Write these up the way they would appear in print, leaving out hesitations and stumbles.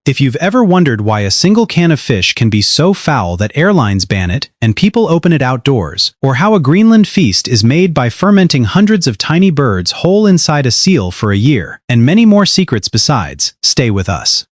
If you've ever wondered why a single can of fish can be so foul that airlines ban it and people open it outdoors, or how a Greenland feast is made by fermenting hundreds of tiny birds whole inside a seal for a year, and many more secrets besides, stay with us.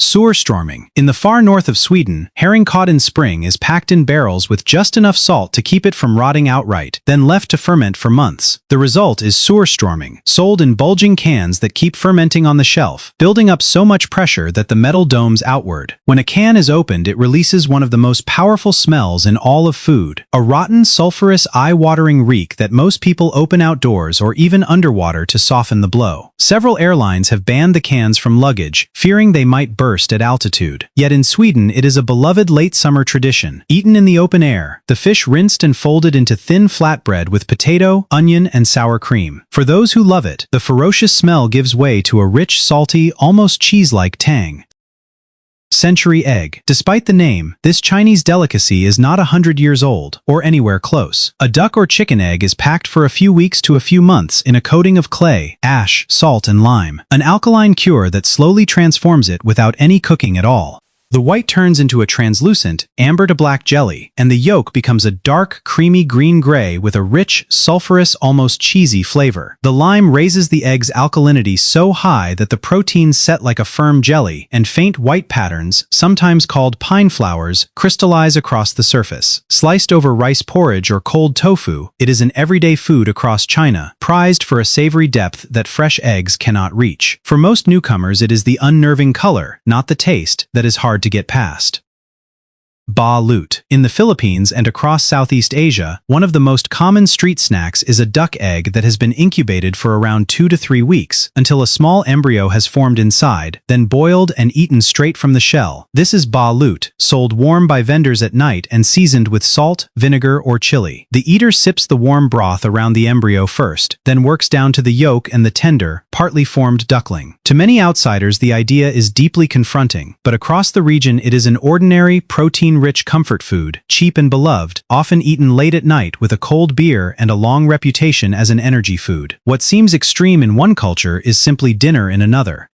Surströmming. In the far north of Sweden, herring caught in spring is packed in barrels with just enough salt to keep it from rotting outright, then left to ferment for months. The result is surströmming, sold in bulging cans that keep fermenting on the shelf, building up so much pressure that the metal domes outward. When a can is opened, it releases one of the most powerful smells in all of food, a rotten, sulfurous, eye-watering reek that most people open outdoors or even underwater to soften the blow. Several airlines have banned the cans from luggage, fearing they might burst at altitude. Yet in Sweden, it is a beloved late summer tradition. Eaten in the open air, the fish rinsed and folded into thin flatbread with potato, onion, and sour cream. For those who love it, the ferocious smell gives way to a rich, salty, almost cheese-like tang. Century egg. Despite the name, this Chinese delicacy is not 100 years old, or anywhere close. A duck or chicken egg is packed for a few weeks to a few months in a coating of clay, ash, salt, and lime, an alkaline cure that slowly transforms it without any cooking at all. The white turns into a translucent, amber to black jelly, and the yolk becomes a dark, creamy green-gray with a rich, sulfurous, almost cheesy flavor. The lime raises the egg's alkalinity so high that the proteins set like a firm jelly, and faint white patterns, sometimes called pine flowers, crystallize across the surface. Sliced over rice porridge or cold tofu, it is an everyday food across China, prized for a savory depth that fresh eggs cannot reach. For most newcomers, it is the unnerving color, not the taste, that is hard to get past. Balut. In the Philippines and across Southeast Asia, one of the most common street snacks is a duck egg that has been incubated for around 2 to 3 weeks, until a small embryo has formed inside, then boiled and eaten straight from the shell. This is balut, sold warm by vendors at night and seasoned with salt, vinegar, or chili. The eater sips the warm broth around the embryo first, then works down to the yolk and the tender, partly formed duckling. To many outsiders, the idea is deeply confronting, but across the region it is an ordinary, protein-rich comfort food, cheap and beloved, often eaten late at night with a cold beer and a long reputation as an energy food. What seems extreme in one culture is simply dinner in another.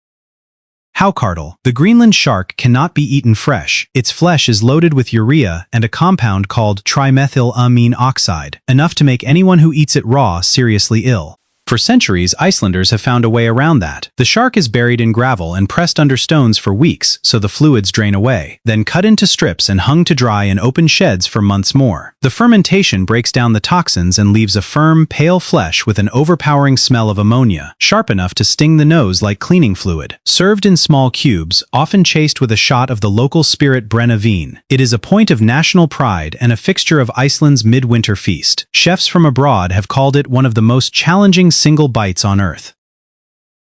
Hákarl. The Greenland shark cannot be eaten fresh. Its flesh is loaded with urea and a compound called trimethylamine oxide, enough to make anyone who eats it raw seriously ill. For centuries, Icelanders have found a way around that. The shark is buried in gravel and pressed under stones for weeks so the fluids drain away, then cut into strips and hung to dry in open sheds for months more. The fermentation breaks down the toxins and leaves a firm, pale flesh with an overpowering smell of ammonia, sharp enough to sting the nose like cleaning fluid. Served in small cubes, often chased with a shot of the local spirit Brenna Vín, it is a point of national pride and a fixture of Iceland's midwinter feast. Chefs from abroad have called it one of the most challenging single bites on Earth.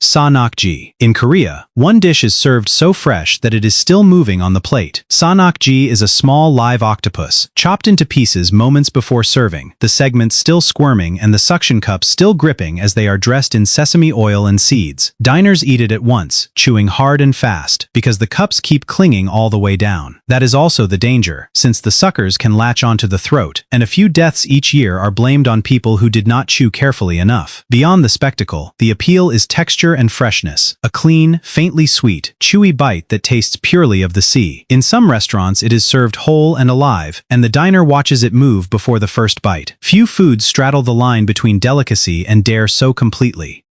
Sannakji. In Korea, one dish is served so fresh that it is still moving on the plate. Sannakji is a small live octopus, chopped into pieces moments before serving, the segments still squirming and the suction cups still gripping as they are dressed in sesame oil and seeds. Diners eat it at once, chewing hard and fast, because the cups keep clinging all the way down. That is also the danger, since the suckers can latch onto the throat, and a few deaths each year are blamed on people who did not chew carefully enough. Beyond the spectacle, the appeal is texture and freshness, a clean, faintly sweet, chewy bite that tastes purely of the sea. In some restaurants it is served whole and alive, and the diner watches it move before the first bite. Few foods straddle the line between delicacy and dare so completely.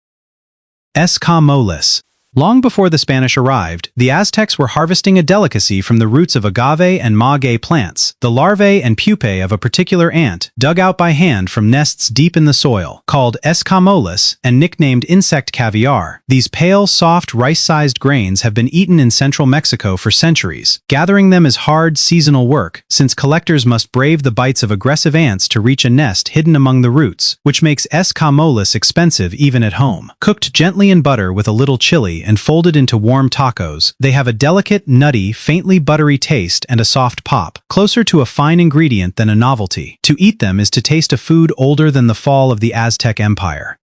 Escamoles. Long before the Spanish arrived, the Aztecs were harvesting a delicacy from the roots of agave and maguey plants, the larvae and pupae of a particular ant, dug out by hand from nests deep in the soil, called escamoles and nicknamed insect caviar. These pale, soft, rice-sized grains have been eaten in central Mexico for centuries. Gathering them is hard, seasonal work, since collectors must brave the bites of aggressive ants to reach a nest hidden among the roots, which makes escamoles expensive even at home. Cooked gently in butter with a little chili and folded into warm tacos, they have a delicate, nutty, faintly buttery taste and a soft pop, closer to a fine ingredient than a novelty. To eat them is to taste a food older than the fall of the Aztec Empire.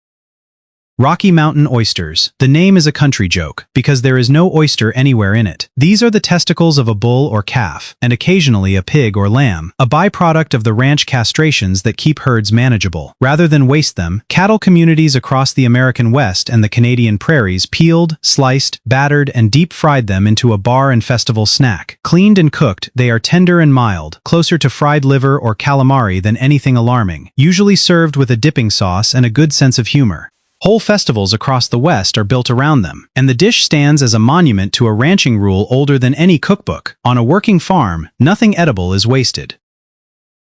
Rocky Mountain oysters. The name is a country joke, because there is no oyster anywhere in it. These are the testicles of a bull or calf, and occasionally a pig or lamb, a byproduct of the ranch castrations that keep herds manageable. Rather than waste them, cattle communities across the American West and the Canadian prairies peeled, sliced, battered, and deep-fried them into a bar and festival snack. Cleaned and cooked, they are tender and mild, closer to fried liver or calamari than anything alarming, usually served with a dipping sauce and a good sense of humor. Whole festivals across the West are built around them, and the dish stands as a monument to a ranching rule older than any cookbook. On a working farm, nothing edible is wasted.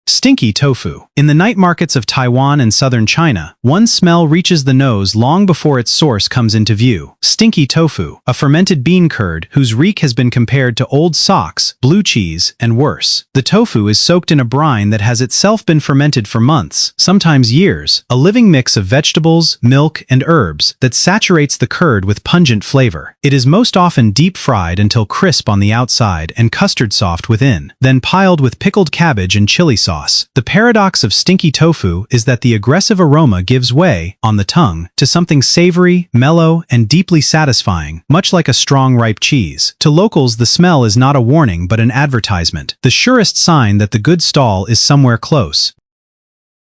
Stinky tofu. In the night markets of Taiwan and southern China, one smell reaches the nose long before its source comes into view. Stinky tofu, a fermented bean curd whose reek has been compared to old socks, blue cheese, and worse. The tofu is soaked in a brine that has itself been fermented for months, sometimes years, a living mix of vegetables, milk, and herbs that saturates the curd with pungent flavor. It is most often deep-fried until crisp on the outside and custard soft within, then piled with pickled cabbage and chili sauce. The paradox of stinky tofu is that the aggressive aroma gives way, on the tongue, to something savory, mellow, and deeply satisfying, much like a strong ripe cheese. To locals, the smell is not a warning but an advertisement, the surest sign that the good stall is somewhere close.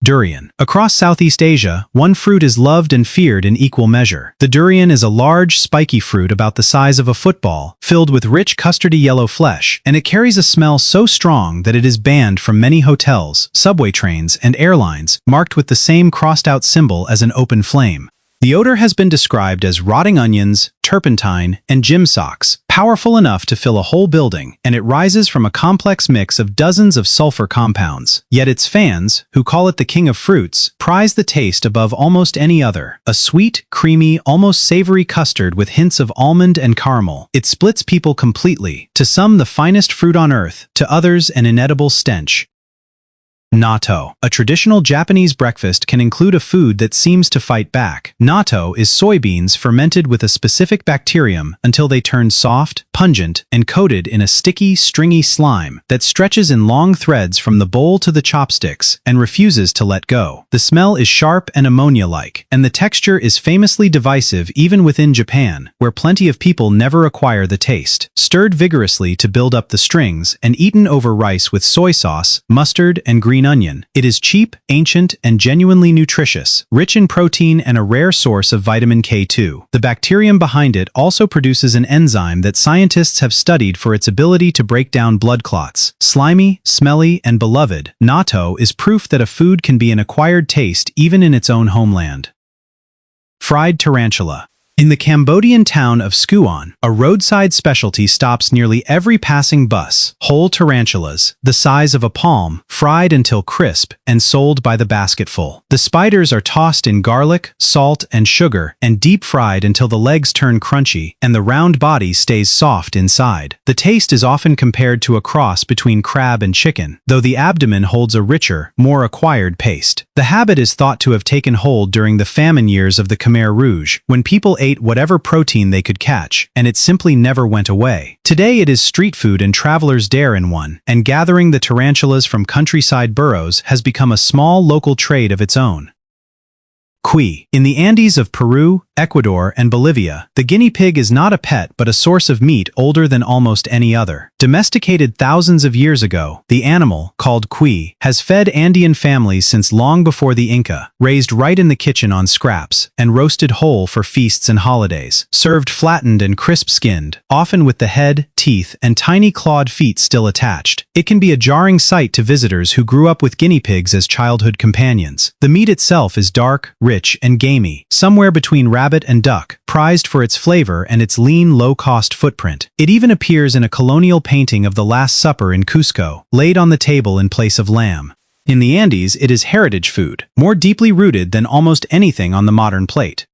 Durian. Across Southeast Asia, one fruit is loved and feared in equal measure. The durian is a large, spiky fruit about the size of a football, filled with rich custardy yellow flesh, and it carries a smell so strong that it is banned from many hotels, subway trains, and airlines, marked with the same crossed-out symbol as an open flame. The odor has been described as rotting onions, turpentine, and gym socks, powerful enough to fill a whole building, and it rises from a complex mix of dozens of sulfur compounds. Yet its fans, who call it the king of fruits, prize the taste above almost any other. A sweet, creamy, almost savory custard with hints of almond and caramel. It splits people completely, to some the finest fruit on earth, to others an inedible stench. Nattō. A traditional Japanese breakfast can include a food that seems to fight back. Nattō is soybeans fermented with a specific bacterium until they turn soft, pungent, and coated in a sticky, stringy slime that stretches in long threads from the bowl to the chopsticks and refuses to let go. The smell is sharp and ammonia-like, and the texture is famously divisive even within Japan, where plenty of people never acquire the taste. Stirred vigorously to build up the strings and eaten over rice with soy sauce, mustard, and green onion, it is cheap, ancient, and genuinely nutritious, rich in protein and a rare source of vitamin K2. The bacterium behind it also produces an enzyme that scientists have studied for its ability to break down blood clots. Slimy, smelly, and beloved, nattō is proof that a food can be an acquired taste even in its own homeland. Fried tarantula. In the Cambodian town of Skuon, a roadside specialty stops nearly every passing bus. Whole tarantulas, the size of a palm, fried until crisp, and sold by the basketful. The spiders are tossed in garlic, salt, and sugar, and deep-fried until the legs turn crunchy, and the round body stays soft inside. The taste is often compared to a cross between crab and chicken, though the abdomen holds a richer, more acquired paste. The habit is thought to have taken hold during the famine years of the Khmer Rouge, when people ate whatever protein they could catch, and it simply never went away. Today it is street food and travelers dare in one, and gathering the tarantulas from countryside burrows has become a small local trade of its own. Cuy. In the Andes of Peru, Ecuador, and Bolivia, the guinea pig is not a pet but a source of meat older than almost any other. Domesticated thousands of years ago, the animal, called cuy, has fed Andean families since long before the Inca, raised right in the kitchen on scraps, and roasted whole for feasts and holidays, served flattened and crisp-skinned, often with the head, teeth, and tiny clawed feet still attached. It can be a jarring sight to visitors who grew up with guinea pigs as childhood companions. The meat itself is dark, rich, and gamey, somewhere between rabbit and duck, prized for its flavor and its lean, low-cost footprint. It even appears in a colonial painting of the Last Supper in Cusco, laid on the table in place of lamb. In the Andes, it is heritage food, more deeply rooted than almost anything on the modern plate.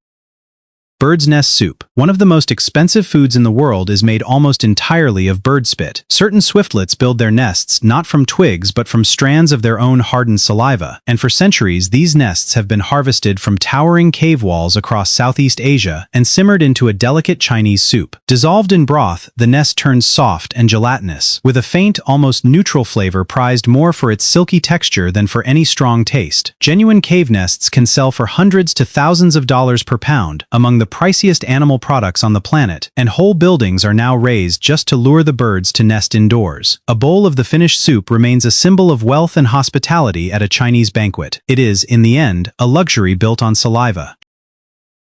Bird's nest soup. One of the most expensive foods in the world is made almost entirely of bird spit. Certain swiftlets build their nests not from twigs but from strands of their own hardened saliva, and for centuries these nests have been harvested from towering cave walls across Southeast Asia and simmered into a delicate Chinese soup. Dissolved in broth, the nest turns soft and gelatinous, with a faint, almost neutral flavor prized more for its silky texture than for any strong taste. Genuine cave nests can sell for hundreds to thousands of dollars per pound, among the priciest animal products on the planet, and whole buildings are now raised just to lure the birds to nest indoors. A bowl of the finished soup remains a symbol of wealth and hospitality at a Chinese banquet. It is, in the end, a luxury built on saliva.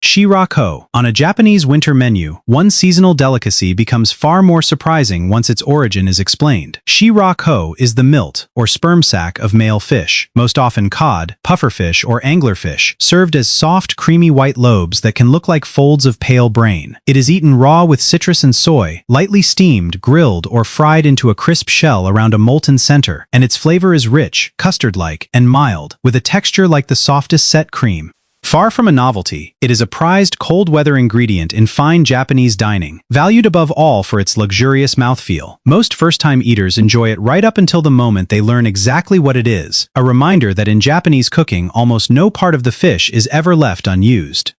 Shirako. On a Japanese winter menu, one seasonal delicacy becomes far more surprising once its origin is explained. Shirako is the milt, or sperm sac of male fish, most often cod, pufferfish, or anglerfish, served as soft, creamy white lobes that can look like folds of pale brain. It is eaten raw with citrus and soy, lightly steamed, grilled, or fried into a crisp shell around a molten center, and its flavor is rich, custard-like, and mild, with a texture like the softest set cream. Far from a novelty, it is a prized cold-weather ingredient in fine Japanese dining, valued above all for its luxurious mouthfeel. Most first-time eaters enjoy it right up until the moment they learn exactly what it is, a reminder that in Japanese cooking almost no part of the fish is ever left unused.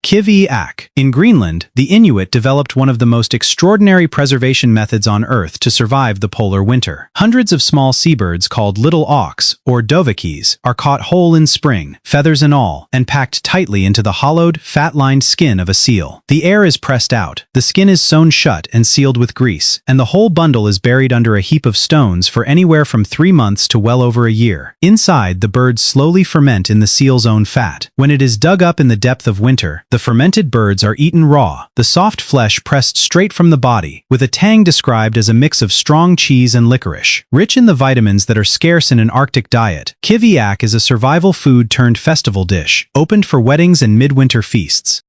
Kiviak. In Greenland, the Inuit developed one of the most extraordinary preservation methods on Earth to survive the polar winter. Hundreds of small seabirds called little auks, or dovekis, are caught whole in spring, feathers and all, and packed tightly into the hollowed, fat-lined skin of a seal. The air is pressed out, the skin is sewn shut and sealed with grease, and the whole bundle is buried under a heap of stones for anywhere from 3 months to well over a year. Inside, the birds slowly ferment in the seal's own fat. When it is dug up in the depth of winter, the fermented birds are eaten raw, the soft flesh pressed straight from the body, with a tang described as a mix of strong cheese and licorice. Rich in the vitamins that are scarce in an Arctic diet, kiviak is a survival food turned festival dish, opened for weddings and midwinter feasts.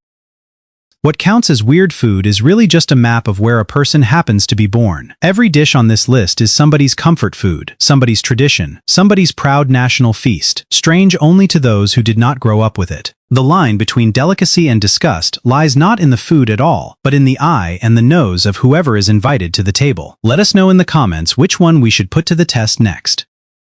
What counts as weird food is really just a map of where a person happens to be born. Every dish on this list is somebody's comfort food, somebody's tradition, somebody's proud national feast, strange only to those who did not grow up with it. The line between delicacy and disgust lies not in the food at all, but in the eye and the nose of whoever is invited to the table. Let us know in the comments which one we should put to the test next.